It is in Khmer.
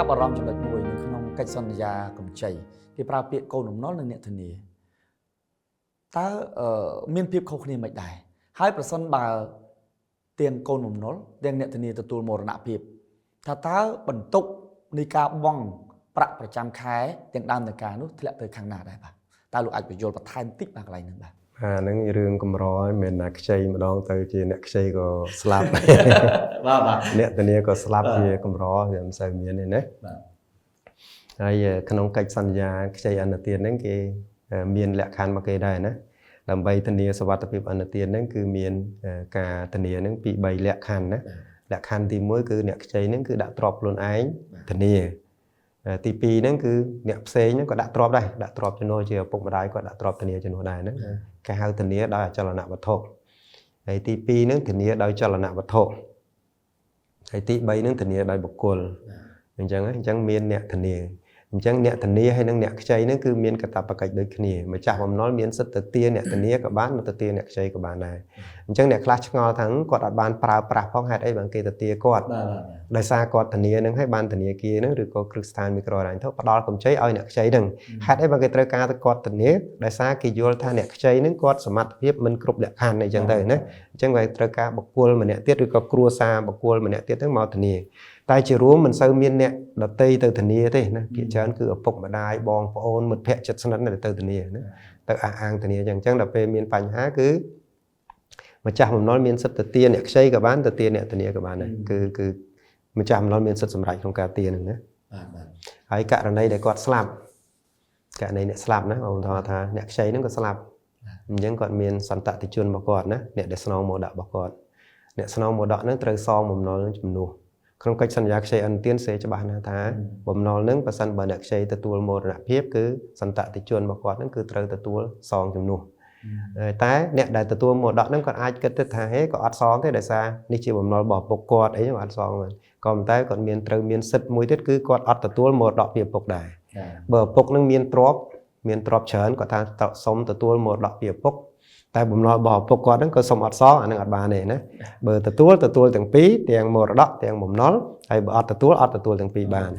ចាប់អារម្មណ៍ចំណុចមួយនៅក្នុងកិច្ចសន្យាកម្ចីគេប្រើពាក្យកូនបំណុលនិងអ្នកធានាតើមានភាពខុសគ្នាមិនដែរហើយប្រសិនបើទាំងកូនបំណុលទាំងអ្នកធានាទទួលមរណភាពថាតើបន្ទុកនៃការបង់ប្រាក់ប្រចាំខែទាំងដើមនៃការនោះធ្លាក់ទៅខាងណាដែរបាទតើលោកអាចបញ្យល់បន្ថែមតិចបាទកន្លែងហ្នឹងបាទហ្នឹងរឿងកម្រឲ្យមិនណាខ្ចីម្ដងទៅជាអ្នកខ្ចីក៏ស្លាប់បាទអ្នកធានាក៏ស្លាប់ជាកម្រវាមិនសូវមានទេណាបាទហើយក្នុងកិច្ចសន្យាខ្ចីអនុទានហ្នឹងគេមានលក្ខខណ្ឌមកគេដែរណាដើម្បីធានាសុវត្ថិភាពអនុទានហ្នឹងគឺមានការធានាហ្នឹងពី3លក្ខខណ្ឌណាលក្ខខណ្ឌទី1គឺអ្នកខ្ចីហ្នឹងគឺដាក់ទ្រព្យខ្លួនឯងធានាទី2ហ្នឹងគឺអ្នកផ្សេងហ្នឹងក៏ដាក់ទ្រព្យដែរដាក់ទ្រព្យជំនួសជាឪពុកម្ដាយក៏ដាក់ទ្រព្យធានាជំនួសដែរហ្នឹងគេហៅធានាដោយអចលនវត្ថុហើយទី2ហ្នឹងធានាដោយចលនវត្ថុហើយទី3ហ្នឹងធានាដោយបុគ្គលអញ្ចឹងមានអ្នកធានាអញ្ចឹងអ្នកធានាហើយនិងអ្នកខ្ចីហ្នឹងគឺមានកាតព្វកិច្ចដូចគ្នាម្ចាស់បំណុលមានសិទ្ធិទៅទារអ្នកធានាក៏បានទៅទារអ្នកខ្ចីក៏បានដែរអញ្ចឹងអ្នកខ្លះឆ្ងល់ថាគាត់អត់បានប្រើប្រាស់ផងហេតុអីបានគេទៅទារគាត់ដោយសារគាត់ធានាហ្នឹងហើយបានធានាគារហ្នឹងឬក៏គ្រឹះស្ថានមីក្រូហិរញ្ញវត្ថុផ្ដល់កម្ចីឲ្យអ្នកខ្ចីហ្នឹងហេតុអីបានគេត្រូវការទៅគាត់ធានាដោយសារគេយល់ថាអ្នកខ្ចីហ្នឹងគាត់សមត្ថភាពមិនគ្រប់លក្ខខណ្ឌអីចឹងទៅណាអញ្ចឹងវាត្រូវការបុគ្គលម្នាក់ទៀតឬក៏គ្រួសារបុគ្គលម្នាក់ទៀតហ្នឹងមកធានាតែជារួមមិនសូវមានអ្នកដតីទៅធានាទេណាភាគច្រើនគឺឪពុកម្ដាយបងប្អូនមិត្តភ័ក្តិជិតស្និទ្ធទៅធានាណាទៅអះអាងធានាអញ្ចឹងដល់ពេលមានបញ្ហាគឺម្ចាស់បំណុលមានសិទ្ធិទៅទារអ្នកខ្ចីក៏បានទៅទារអ្នកធានាក៏បានដែរគឺម្ចាស់បំណុលមានសិទ្ធិសម្រេចក្នុងការទារហ្នឹងណាបាទហើយករណីដែលគាត់ស្លាប់ករណីអ្នកស្លាប់ណាបងថាអ្នកខ្ចីហ្នឹងក៏ស្លាប់អញ្ចឹងគាត់មានសន្តតិជនរបស់គាត់ណាអ្នកដែលស្នងមរតករបស់គាត់អ្នកស្នងមរតកហ្នឹងត្រូវសងបំណុលជំនួសក្នុងកិច្ចសន្យាខ្ចីអនុទានសេច្បាស់ណាស់ថាបំណុលនឹងបើសិនបើអ្នកខ្ចីទទួលមរណភាពគឺសន្តតិជនរបស់គាត់នឹងគឺត្រូវទទួលសងជំនួសតែអ្នកដែលទទួលមរតកនឹងគាត់អាចគិតទៅថាហេក៏អត់សងទេដោយសារនេះជាបំណុលរបស់ឪពុកគាត់អីហ្នឹងអត់សងក៏ប៉ុន្តែគាត់មានត្រូវមានសិទ្ធិមួយទៀតគឺគាត់អត់ទទួលមរតកពីឪពុកដែរបើឪពុកនឹងមានទ្រព្យច្រើនគាត់ថាសុំទទួលមរតកពីឪពុកតែបំណុលរបស់ឪពុកគាត់ហ្នឹងក៏សុំអត់សងអានឹងអត់បានទេណាបើទទួលទាំងពីរទាំងមរតកទាំងបំណុលហើយបើអត់ទទួលទាំងពីរបាន